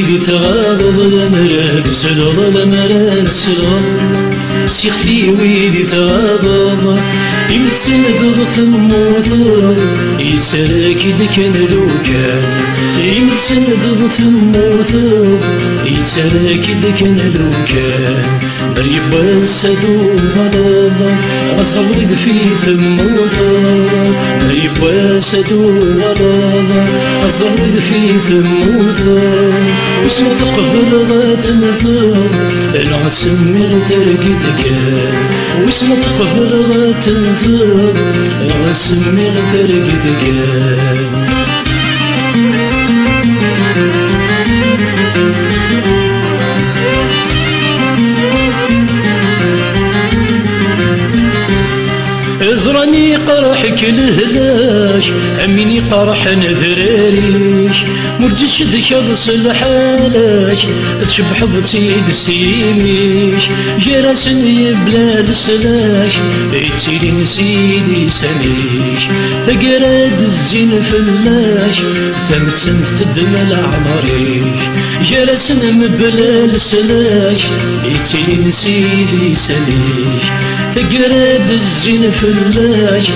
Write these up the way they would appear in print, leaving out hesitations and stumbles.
ويدي تغاضب لمراد سلغ لمراد سلغ سيختي ويدي تغاضب يمتسند ثموت يتراكد كان لو كان يمتسند ثموت يتراكد كان لو كان بريب السدو غضب أصلد في ثموت بريب السدو غضب أصلد في ثموت وش ما تقبل غاتنثر أنا سمي تركتك وش ما تقبل غاتنثر أنا سمي تركتك ازرني قرحك الهلاش اميني قرح نذراريش مرجتش ذكر الحالاش تشبح بتيد سيميش جراسني بلاد سلاش يتسيلي نسيدي سنيش تقراد الزين فلاش ثمتن تدم العمريش جراسن مبلاد سلاش يتسيلي نسيدي سنيش تقراد الزين فلاش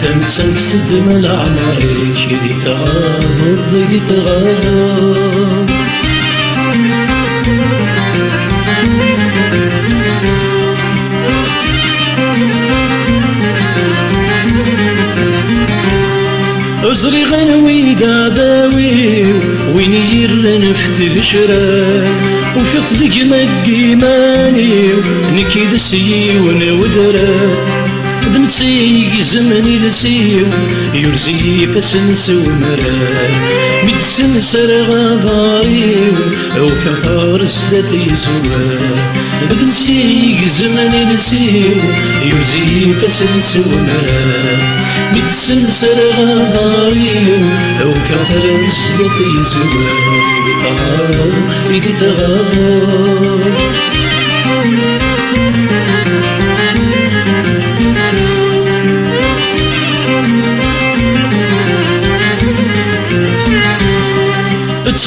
تمتن تدم العمريش يدي تغاضب يدي تغاضب أزري غنوي داداوي وين يرن في الشراي وفي خدق مقيماني نكيد سيون ودرا بنسي زمني لسيو يرزي فسنس ومراي متسنسر غضاريو وكفار سدتي سواي بنسي زمني لسيو يرزي فسنس ومراي متسنسر غضاريو وكفار سدتي سواي يدي تغاضب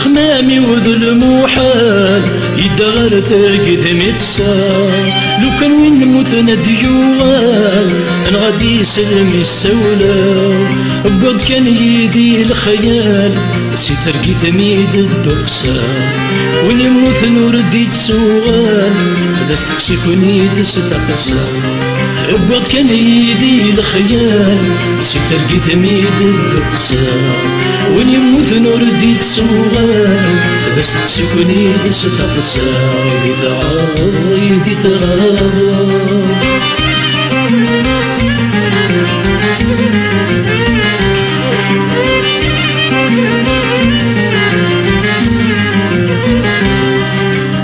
تخمامي وذل محال يدغر تاقد متسال لو كان وين نموت ندي جوال انا غادي يسلم السولة بقد كان يدي الخيال سي ترقي ثميد الدقسال وين يموت نوردي تسوال هذا ستكسكوني دستقسال بقد كان يدي الخيال سي ترقي ثميد الدقسال وين يموت نوردي تسوال بس تسكني دستقسال يدي تغاضب يدي تغاضب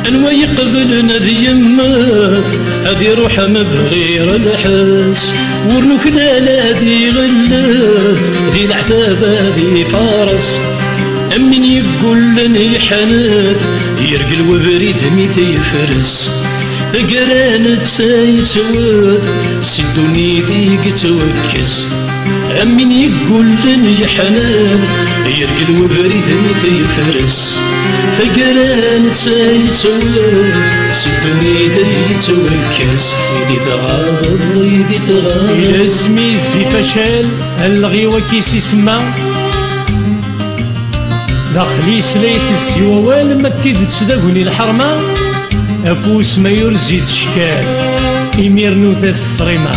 انوى يقبلنا ذي يمات هذي روحه مبغير الحس ورنكنا لا ذي غلات ذي العتاب ذي فارس أمن يقول لني حنات يرقل وبريد ميت يفرس قرانت سايتوات سدوني ذيك توكس أمن يقول لني حنات يرقل وبريد ميت يفرس فقرانت سايتوات سدوني ذيك توكس يدي تغاضب يدي تغاضب لازمي زي فشل الغيوة كيس يسمى داخلي سليت السيوال ما تيدت داقوني الحرمة أفوس ما يرزيد شكال إمير نوث السريمة